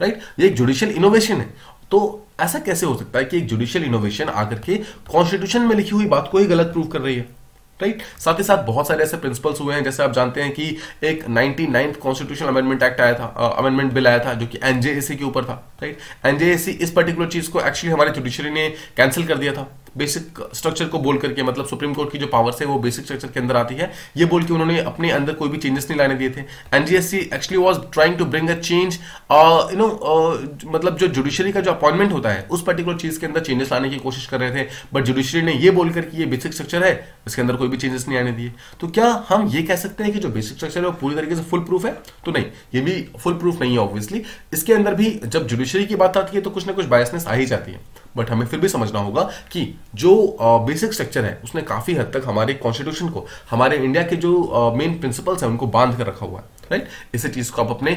राइट। ये एक जुडिशियल इनोवेशन है। तो ऐसा कैसे हो सकता है कि एक जुडिशियल इनोवेशन आकर के कॉन्स्टिट्यूशन में लिखी हुई बात को ही गलत प्रूव कर रही है, राइट। साथ ही साथ बहुत सारे ऐसे प्रिंसिपल्स हुए हैं, जैसे आप जानते हैं कि एक 99th कॉन्स्टिट्यूशनल अमेंडमेंट एक्ट आया था, अमेंडमेंट बिल आया था जो कि NJAC के ऊपर था, राइट। NJAC इस पर्टिकुलर चीज को एक्चुअली हमारे जुडिशरी ने कैंसिल कर दिया था, बेसिक स्ट्रक्चर को बोल करके, मतलब सुप्रीम कोर्ट की जो पावर्स है वो बेसिक स्ट्रक्चर के अंदर आती है, ये बोल के उन्होंने अपने अंदर कोई भी चेंजेस नहीं लाने दिए थे। NJAC actually was trying to bring a change, मतलब जो जुडिशरी का जो अपॉइंटमेंट होता है उस पर्टिकुलर चीज के अंदर चेंजेस लाने की कोशिश कर रहे थे, बट जुडिशरी ने ये बोलकर कि ये बेसिक स्ट्रक्चर है, इसके अंदर कोई भी चेंजेस नहीं आने दिए। तो क्या हम ये कह सकते हैं कि जो बेसिक स्ट्रक्चर है वो पूरी तरीके से फुल प्रूफ है? तो नहीं, ये भी फुल प्रूफ नहीं है ऑब्वियसली। इसके अंदर भी जब जुडिशरी की बात आती है तो कुछ ना कुछ बायसनेस आ ही जाती है, बट हमें फिर भी समझना होगा कि जो बेसिक स्ट्रक्चर है उसने काफी हद तक हमारे कॉन्स्टिट्यूशन को, हमारे इंडिया के जो मेन प्रिंसिपल्स हैं उनको बांध कर रखा हुआ है, राइट। इसी चीज को आप अपने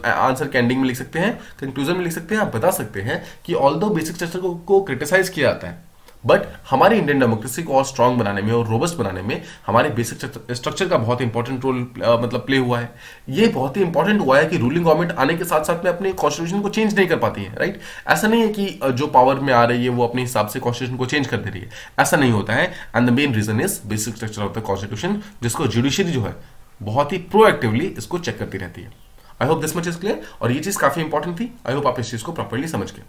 आंसर के एंडिंग में लिख सकते हैं, कंक्लूजन में लिख सकते हैं। आप बता सकते हैं कि ऑल्दो बेसिक स्ट्रक्चर को क्रिटिसाइज किया जाता है, बट हमारी इंडियन डेमोक्रेसी को और स्ट्रांग बनाने में और रोबस्ट बनाने में हमारे बेसिक स्ट्रक्चर का बहुत इंपॉर्टेंट रोल मतलब प्ले हुआ है। ये बहुत ही इंपॉर्टेंट हुआ है कि रूलिंग गवर्नमेंट आने के साथ साथ में अपने कॉन्स्टिट्यूशन को चेंज नहीं कर पाती है, राइट। ऐसा नहीं है कि जो पावर में आ रही है वो अपने हिसाब से कॉन्स्टिट्यूशन को चेंज कर दे रही है, ऐसा नहीं होता है। And the main reason is basic structure of the constitution, जिसको जुडिशरी जो है बहुत ही प्रोएक्टिवली इसको चेक करती रहती है। I hope this much is clear, और ये चीज काफी इंपॉर्टेंट थी। आई होप आप इस चीज को प्रॉपर्ली समझ गए।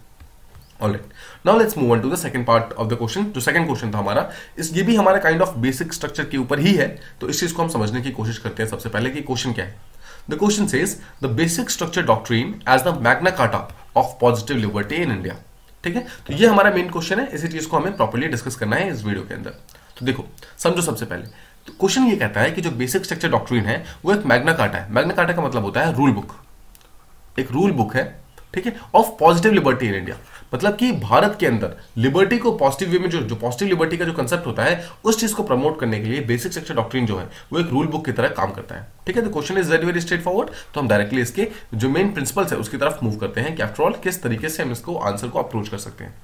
Alright. Now let's move on to the second part of the question. जो second question था हमारा, ये भी हमारा काइंड ऑफ बेसिक स्ट्रक्चर के ऊपर ही है, तो इस चीज को हम समझने की कोशिश करते हैं सबसे पहले कि क्वेश्चन क्या है। The question says the basic structure doctrine as the Magna Carta of positive liberty in India. ठीक है, तो ये हमारा मेन क्वेश्चन है, इसी चीज को हमें प्रॉपर्ली डिस्कस करना है इस वीडियो के अंदर। तो देखो, समझो सबसे पहले तो क्वेश्चन ये कहता है कि जो बेसिक स्ट्रक्चर डॉक्ट्रिन है वो एक मैग्ना कार्टा है। मैग्ना कार्टा का मतलब होता है रूल बुक, एक रूल बुक है, ठीक है, of positive liberty in India. मतलब कि भारत के अंदर लिबर्टी को पॉजिटिव वे में, जो पॉजिटिव लिबर्टी का जो कंसेप्ट होता है उस चीज को प्रमोट करने के लिए बेसिक स्ट्रक्चर डॉक्ट्रिन जो है वो एक रूल बुक की तरह काम करता है, ठीक है। तो question is very straight forward, तो हम डायरेक्टली इसके जो मेन प्रिंसिपल्स है उसकी तरफ मूव करते हैं कि आफ्टर ऑल किस तरीके से हम इसको आंसर को अप्रोच कर सकते हैं।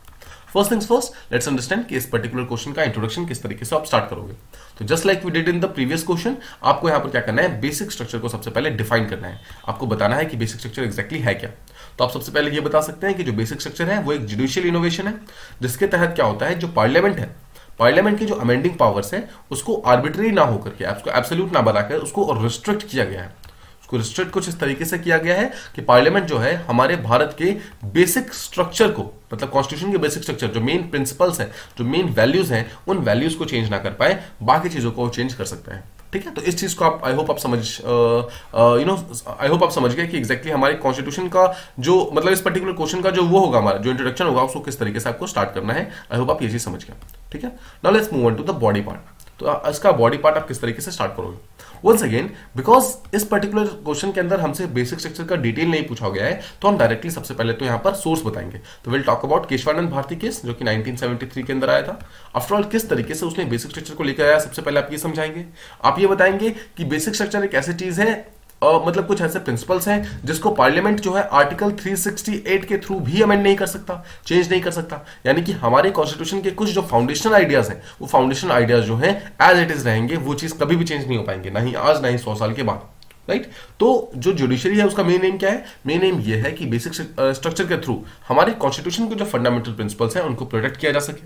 First things first, let's understand कि इस पर्टिकुलर क्वेश्चन का इंट्रोडक्शन किस तरीके से आप स्टार्ट करोगे। तो just like we did in the previous question, आपको यहां पर क्या करना है, बेसिक स्ट्रक्चर को सबसे पहले डिफाइन करना है, आपको बताना है कि बेसिक स्ट्रक्चर एग्जैक्टली है क्या। तो आप सबसे पहले ये बता सकते हैं कि जो बेसिक स्ट्रक्चर है वो एक जुडिशियल इनोवेशन है, जिसके तहत क्या होता है, जो पार्लियामेंट है, पार्लियामेंट की जो अमेंडिंग पावर्स है उसको आर्बिट्ररी ना होकर के, उसको एब्सोल्यूट ना बनाकर उसको रिस्ट्रिक्ट किया गया है। उसको रिस्ट्रिक्ट कुछ इस तरीके से किया गया है कि पार्लियामेंट जो है हमारे भारत के बेसिक स्ट्रक्चर को, मतलब कॉन्स्टिट्यूशन के बेसिक स्ट्रक्चर, जो मेन प्रिंसिपल्स हैं, जो मेन वैल्यूज हैं, उन वैल्यूज को चेंज ना कर पाए, बाकी चीजों को चेंज कर सकता है, ठीक है, तो इस चीज को आप आई होप आप समझ आई होप आप समझ गए कि एग्जैक्टली हमारे कॉन्स्टिट्यूशन का जो मतलब इस पर्टिकुलर क्वेश्चन का जो वो होगा हमारा जो इंट्रोडक्शन होगा उसको किस तरीके से आपको स्टार्ट करना है। आई होप आप ये चीज समझ गए। ठीक है, now let's move on to the body part. तो इसका बॉडी पार्ट आप किस तरीके से स्टार्ट करोगे। वंस अगेन बिकॉज इस पर्टिकुलर क्वेश्चन के अंदर हमसे बेसिक स्ट्रक्चर का डिटेल नहीं पूछा गया है, तो हम डायरेक्टली सबसे पहले तो यहां पर सोर्स बताएंगे। तो will talk about Kesavananda Bharati case जो कि 1973 के अंदर आया था। आफ्टर ऑल किस तरीके से उसने बेसिक स्ट्रक्चर को लेकर आया, सबसे पहले आप ये समझाएंगे। आप ये बताएंगे कि बेसिक स्ट्रक्चर एक ऐसी चीज है मतलब कुछ ऐसे प्रिंसिपल्स हैं जिसको पार्लियामेंट जो है आर्टिकल 368 के थ्रू भी अमेंड नहीं कर सकता, चेंज नहीं कर सकता। यानी कि हमारे कॉन्स्टिट्यूशन के कुछ जो फाउंडेशनल आइडियाज हैं वो फाउंडेशनल आइडियाज जो हैं एज इट इज रहेंगे, वो चीज कभी भी चेंज नहीं हो पाएंगे, ना ही आज ना ही 100 साल के बाद। राइट, तो जो जुडिशरी है उसका मेन एम क्या है। मेन एम ये है कि बेसिक स्ट्रक्चर के थ्रू हमारे कॉन्स्टिट्यूशन के जो फंडामेंटल प्रिंसिपल्स हैं उनको प्रोटेक्ट किया जा सके,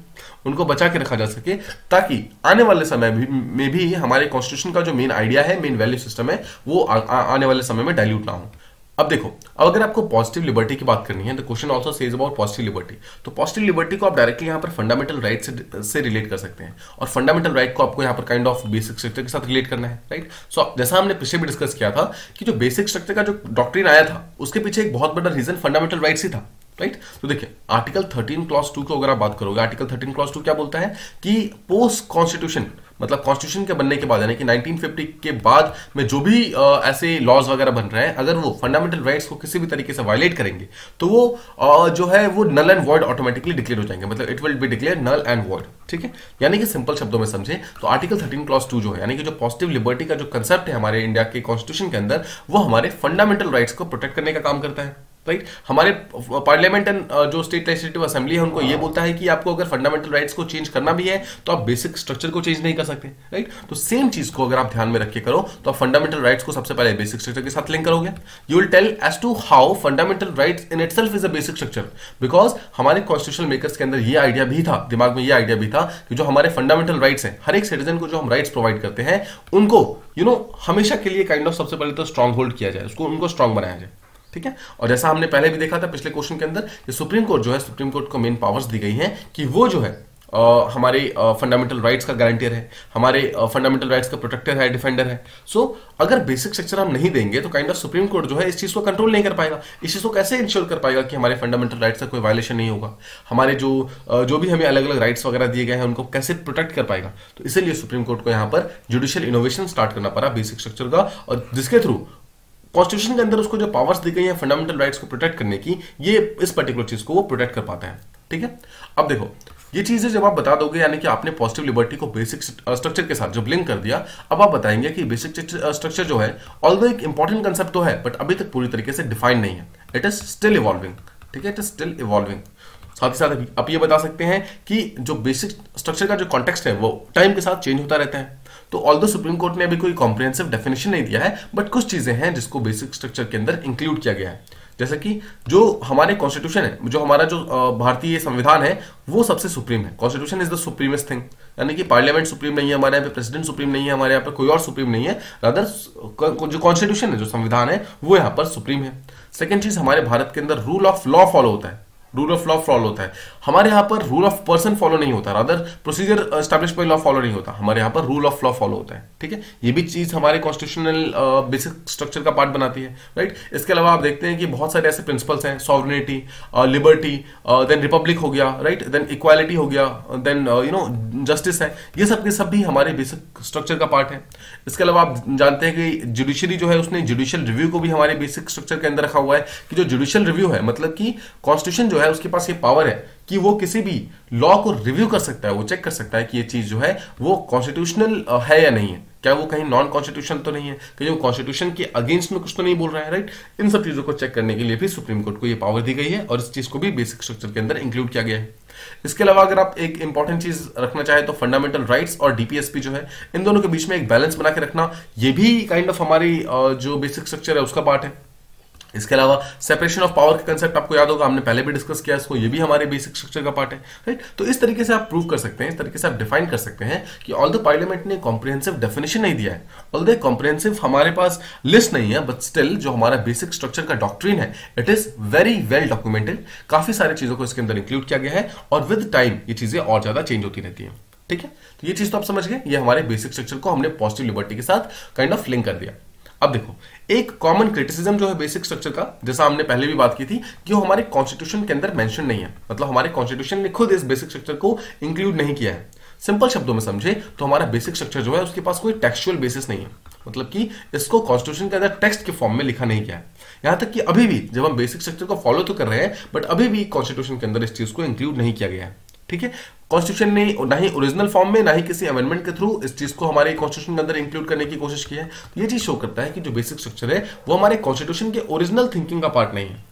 उनको बचा के रखा जा सके, ताकि आने वाले समय में भी हमारे कॉन्स्टिट्यूशन का जो मेन आइडिया है, मेन वैल्यू सिस्टम है, वो आने वाले समय में डाइल्यूट ना हो। अब देखो, अब अगर आपको पॉजिटिव लिबर्टी की बात करनी है, तो question also says about positive liberty. तो पॉजिटिव लिबर्टी को आप डायरेक्टली यहां पर फंडामेंटल राइट से रिलेट कर सकते हैं, और फंडामेंटल राइट को आपको यहां पर काइंड ऑफ बेसिक स्ट्रक्चर के साथ रिलेट करना है। राइट, सो जैसा हमने पिछले भी डिस्कस किया था कि जो बेसिक स्ट्रक्चर का जो डॉक्ट्रिन आया था उसके पीछे एक बहुत बड़ा रीजन फंडामेंटल राइट्स ही था। राइट, तो देखिए आर्टिकल 13 क्लॉज 2 को अगर आप बात करोगे, आर्टिकल 13 क्लॉज 2 क्या बोलता है कि पोस्ट कॉन्स्टिट्यूशन मतलब कॉन्स्टिट्यूशन के बनने के बाद यानी कि 1950 के बाद में जो भी ऐसे लॉज वगैरह बन रहे हैं, अगर वो फंडामेंटल राइट्स को किसी भी तरीके से वायलेट करेंगे तो वो जो है वो null and void automatically declare हो जाएंगे, मतलब it will be declare null and void. ठीक है, यानी कि सिंपल शब्दों में समझे तो आर्टिकल 13 क्लॉज 2 जो है यानी कि जो पॉजिटिव लिबर्टी का जो कंसेप्ट है हमारे इंडिया के कॉन्स्टिट्यूशन के अंदर, वो हमारे फंडामेंटल राइट्स को प्रोटेक्ट करने का काम करता है। राइट, हमारे पार्लियामेंट एंड जो स्टेट लेजिस्लेटिव असेंबली है उनको ये बोलता है कि आपको अगर फंडामेंटल राइट्स को चेंज करना भी है तो आप बेसिक स्ट्रक्चर को चेंज नहीं कर सकते। राइट, तो सेम चीज को अगर आप ध्यान में रख के करो तो आप फंडामेंटल राइट्स को सबसे पहले बेसिक स्ट्रक्चर के साथ लिंक करोगे। You will tell as to how fundamental rights in itself is a basic structure, because हमारे कॉन्स्टिट्यूशनल मेकर्स के अंदर ये आइडिया भी था, दिमाग में ये आइडिया भी था कि जो हमारे फंडामेंटल राइट्स हैं, हर एक सिटीजन को जो हम राइट्स प्रोवाइड करते हैं उनको हमेशा के लिए काइंड ऑफ सबसे पहले तो स्ट्रांग होल्ड किया जाए, उसको उनको स्ट्रांग बनाया जाए। ठीक है, और जैसा हमने पहले भी देखा था पिछले क्वेश्चन के अंदर कि सुप्रीम कोर्ट जो है, सुप्रीम कोर्ट को मेन पावर्स दी गई हैं कि वो जो है हमारे फंडामेंटल राइट्स का गारंटियर है, हमारे फंडामेंटल राइट्स का प्रोटेक्टर है, डिफेंडर है। सो अगर बेसिक स्ट्रक्चर हम नहीं देंगे तो काइंड ऑफ सुप्रीम कोर्ट जो है इस चीज को कंट्रोल नहीं कर पाएगा। इस चीज को कैसे इंश्योर कर पाएगा कि हमारे फंडामेंटल राइट्स का कोई वायलेशन नहीं होगा, हमारे जो भी हमें अलग अलग राइट्स वगैरह दिए गए हैं उनको कैसे प्रोटेक्ट कर पाएगा। तो इसीलिए सुप्रीम कोर्ट को यहां पर जुडिशियल इनोवेशन स्टार्ट करना पड़ा बेसिक स्ट्रक्चर का, और जिसके थ्रू कॉन्स्टिट्यूशन के अंदर उसको जो पावर्स दी गई है फंडामेंटल राइट्स को प्रोटेक्ट करने की, ये इस पर्टिकुलर चीज को वो प्रोटेक्ट कर पाते हैं। ठीक है, अब देखो ये चीजें जब आप बता दोगे यानी कि आपने पॉजिटिव लिबर्टी को बेसिक स्ट्रक्चर के साथ जब लिंक कर दिया, अब आप बताएंगे कि बेसिक स्ट्रक्चर जो है ऑल्दो एक इंपॉर्टेंट कंसेप्ट तो है बट अभी तक पूरी तरीके से डिफाइन नहीं है, इट इज स्टिल इवॉल्विंग। ठीक है, इट इज स्टिल इवॉल्विंग। साथ ही साथ आप ये बता सकते हैं कि जो बेसिक स्ट्रक्चर का जो कॉन्टेक्स्ट है वो टाइम के साथ चेंज होता रहता है। तो ऑल्दो सुप्रीम कोर्ट ने अभी कोई कॉम्प्रिहेंसिव डेफिनेशन नहीं दिया है, बट कुछ चीजें हैं जिसको बेसिक स्ट्रक्चर के अंदर इंक्लूड किया गया है। जैसे कि जो हमारे कॉन्स्टिट्यूशन है, जो हमारा जो भारतीय संविधान है वो सबसे सुप्रीम है। कॉन्स्टिट्यूशन इज द सुप्रीमेस्ट थिंग, यानी कि पार्लियामेंट सुप्रीम नहीं है हमारे यहाँ पे, प्रेसिडेंट सुप्रीम नहीं है हमारे यहाँ पे, कोई और सुप्रीम नहीं है, रादर जो कॉन्स्टिट्यूशन है, जो संविधान है वो यहाँ पर सुप्रीम है। सेकेंड चीज, हमारे भारत के अंदर रूल ऑफ लॉ फॉलो होता है, रूल ऑफ लॉ फॉलो होता है। हमारे यहाँ पर रूल ऑफ पर्सन फॉलो नहीं होता, rather procedure establish by law follow नहीं होता, हमारे यहाँ पर रूल ऑफ लॉ फॉलो होता है। ठीक है, ये भी चीज हमारे कॉन्स्टिट्यूशनल बेसिक स्ट्रक्चर का पार्ट बनाती है। राइट, इसके अलावा आप देखते हैं कि बहुत सारे ऐसे प्रिंसिपल्स हैं, सॉवरेनिटी, लिबर्टी, देन रिपब्लिक हो गया, राइट, देन इक्वालिटी हो गया, देन जस्टिस है, ये सब के सब भी हमारे बेसिक स्ट्रक्चर का पार्ट है। इसके अलावा आप जानते हैं कि जुडिशरी जो है उसने जुडिशियल रिव्यू को भी हमारे बेसिक स्ट्रक्चर के अंदर रखा हुआ है, कि जो जुडिशियल रिव्यू है मतलब कि कॉन्स्टिट्यूशन जो है उसके पास ये पावर है कि वो किसी भी लॉ को रिव्यू कर सकता है, वो चेक कर सकता है कि ये चीज जो है वो कॉन्स्टिट्यूशनल है या नहीं है, क्या वो कहीं नॉन कॉन्स्टिट्यूशन तो नहीं है, कहीं वो कॉन्स्टिट्यूशन के अगेंस्ट में कुछ तो नहीं बोल रहा है। राइट, इन सब चीजों को चेक करने के लिए भी सुप्रीम कोर्ट को ये पावर दी गई है और इस चीज को भी बेसिक स्ट्रक्चर के अंदर इंक्लूड किया गया है। इसके अलावा अगर आप एक इंपॉर्टेंट चीज रखना चाहे तो फंडामेंटल राइट्स और डीपीएसपी जो है, इन दोनों के बीच में एक बैलेंस बना के रखना, ये भी काइंड ऑफ हमारी जो बेसिक स्ट्रक्चर है उसका पार्ट है। इसके अलावा सेपरेशन ऑफ पावर का कंसेप्ट आपको याद होगा, हमने पहले भी डिस्कस किया इसको, ये भी हमारे बेसिक स्ट्रक्चर का पार्ट है। राइट, तो इस तरीके से आप प्रूव कर सकते हैं, इस तरीके से आप डिफाइन कर सकते हैं कि ऑल्दो पार्लियामेंट ने कॉम्प्रिहेंसिव डेफिनेशन नहीं दिया है, ऑल्दो कॉम्प्रिहेंसिव हमारे पास लिस्ट नहीं है, बट स्टिल जो हमारा बेसिक स्ट्रक्चर का डॉक्ट्रिन है it is very well documented. काफी सारी चीजों को इसके अंदर इंक्लूड किया गया है और विद टाइम ये चीजें और ज्यादा चेंज होती रहती है। ठीक है, तो ये चीज तो आप समझ गए, ये हमारे बेसिक स्ट्रक्चर को हमने पॉजिटिव लिबर्टी के साथ काइंड ऑफ लिंक कर दिया। अब देखो, एक कॉमन क्रिटिसिज्म जो है बेसिक स्ट्रक्चर का, जैसा हमने पहले भी बात की थी, कि वो हमारे कॉन्स्टिट्यूशन के अंदर मेंशन नहीं है, मतलब हमारे कॉन्स्टिट्यूशन ने खुद इस बेसिक स्ट्रक्चर को इंक्लूड नहीं किया है। सिंपल शब्दों में समझे तो हमारा बेसिक स्ट्रक्चर जो है उसके पास कोई टेक्सचुअल बेसिस नहीं है, मतलब कि इसको कॉन्स्टिट्यूशन के अंदर टेक्स्ट के फॉर्म में लिखा नहीं गया है। यहां तक कि अभी भी जब हम बेसिक स्ट्रक्चर को फॉलो तो कर रहे हैं, बट अभी भी कॉन्स्टिट्यूशन के अंदर इस चीज को इंक्लूड नहीं किया गया है। ठीक है, कॉन्स्टिट्यूशन ने ना ही ओरिजिनल फॉर्म में ना ही किसी अमेंडमेंट के थ्रू इस चीज को हमारे कॉन्स्टिट्यूशन के अंदर इंक्लूड करने की कोशिश की है। तो ये चीज शो करता है कि जो बेसिक स्ट्रक्चर है वो हमारे कॉन्स्टिट्यूशन के ओरिजिनल थिंकिंग का पार्ट नहीं है।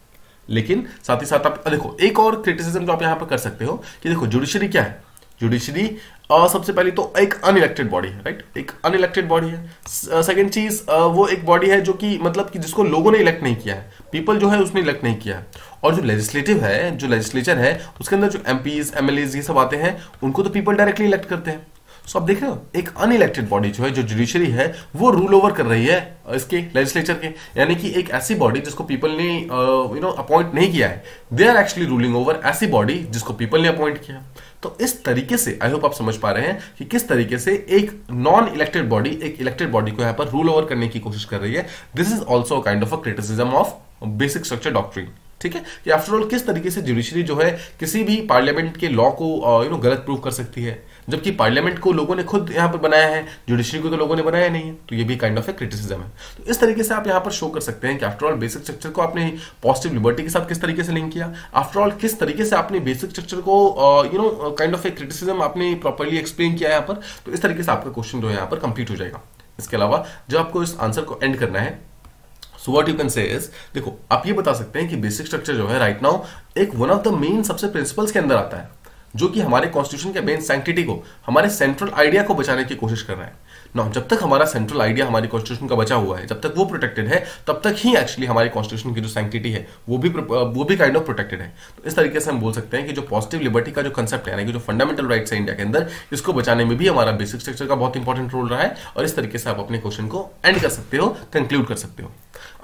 लेकिन साथ ही साथ आप देखो, एक और क्रिटिसिज्म जो आप यहां पर कर सकते हो कि देखो जुडिशरी क्या है। जुडिशरी सबसे पहले तो एक अनइलेक्टेड बॉडी है, राइट, एक अनइलेक्टेड बॉडी है। सेकंड चीज, वो एक बॉडी है जो कि मतलब कि जिसको लोगों ने इलेक्ट नहीं किया है, पीपल जो है उसने इलेक्ट नहीं किया है। और जो लेजिस्लेटिव है, जो लेजिस्लेचर है, उसके अंदर जो एमपीज एमएलएज ये सब आते हैं, उनको तो पीपल डायरेक्टली इलेक्ट करते हैं। सो आप देख रहे हो, एक अनइलेक्टेड बॉडी जो है, जो जुडिशरी है, वो रूल ओवर कर रही है इसके लेजिस्लेचर के, यानी कि एक ऐसी बॉडी जिसको पीपल ने अपॉइंट नहीं किया है, they are actually ruling over ऐसी बॉडी जिसको पीपल ने अपॉइंट किया। तो इस तरीके से आई होप आप समझ पा रहे हैं कि किस तरीके से एक नॉन इलेक्टेड बॉडी एक इलेक्टेड बॉडी को यहां पर रूल ओवर करने की कोशिश कर रही है। This is also kind of a criticism of basic structure doctrine. ठीक है, कि आफ्टर ऑल किस तरीके से जुडिशरी जो है किसी भी पार्लियामेंट के लॉ को गलत प्रूव कर सकती है, जबकि पार्लियामेंट को लोगों ने खुद यहां पर बनाया है, जुडिशरी को तो लोगों ने बनाया नहीं है। तो ये भी काइंड ऑफ ए क्रिटिसिज्म है। तो इस तरीके से आप यहां पर शो कर सकते हैं कि आफ्टर ऑल बेसिक स्ट्रक्चर को आपने पॉजिटिव लिबर्टी के साथ किस तरीके से लिंक किया, आफ्टर ऑल किस तरीके से आपने बेसिक स्ट्रक्चर को काइंड ऑफ ए क्रिटिसिज्म आपने प्रॉपर्ली एक्सप्लेन किया यहाँ पर। तो इस तरीके से आपका क्वेश्चन जो है यहाँ पर कंप्लीट हो जाएगा। इसके अलावा जब आपको इस आंसर को एंड करना है, so what you can say is, देखो आप ये बता सकते हैं कि बेसिक स्ट्रक्चर जो है राइट नाउ एक वन ऑफ द मेन सबसे प्रिंसिपल्स के अंदर आता है, जो कि हमारे कॉन्स्टिट्यूशन के मेन सैंक्टिटी को, हमारे सेंट्रल आइडिया को बचाने की कोशिश कर रहा है। नाउ जब तक हमारा सेंट्रल आइडिया हमारी कॉन्स्टिट्यूशन का बचा हुआ है, जब तक वो प्रोटेक्टेड है, तब तक ही एक्चुअली हमारी कॉन्स्टिट्यूशन की जो सैंक्टिटी है वो भी काइंड ऑफ प्रोटेक्टेड है। तो इस तरीके से हम बोल सकते हैं कि जो पॉजिटिव लिबर्टी का जो कंसेप्ट है, यानी कि जो फंडामेंटल राइट्स है इंडिया के अंदर, इसको बचाने में भी हमारा बेसिक स्ट्रक्चर का बहुत इंपॉर्टेंट रोल रहा है। और इस तरीके से आप अपने क्वेश्चन को एंड कर सकते हो, कंक्लूड कर सकते हो।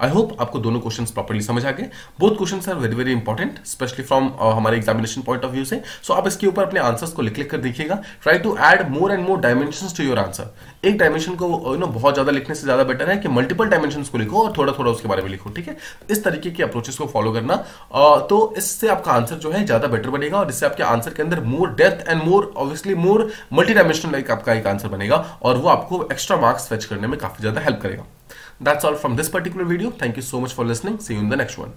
आई होप आपको दोनों क्वेश्चंस प्रॉपर्ली समझ आ गए। Both questions are very very important, specially from हमारे एग्जामिनेशन पॉइंट ऑफ व्यू से। सो आप इसके ऊपर अपने आंसर्स को लिख कर देखिएगा। Try to add more and more dimensions to your answer. एक डायमेंशन को बहुत ज्यादा लिखने से ज्यादा बेटर है कि मल्टीपल डायमेंशंस को लिखो और थोड़ा थोड़ा उसके बारे में लिखो। ठीक है, इस तरीके की अप्रोचेस को फॉलो करना, तो इससे आपका आंसर जो है ज्यादा बेटर बनेगा और इससे आपके आंसर के अंदर मोर depth and more obviously more multi dimensional like आपका एक आंसर बनेगा और वो आपको एक्स्ट्रा मार्क्स फेच करने में काफी ज्यादा हेल्प करेगा। That's all from this particular video. Thank you so much for listening. See you in the next one.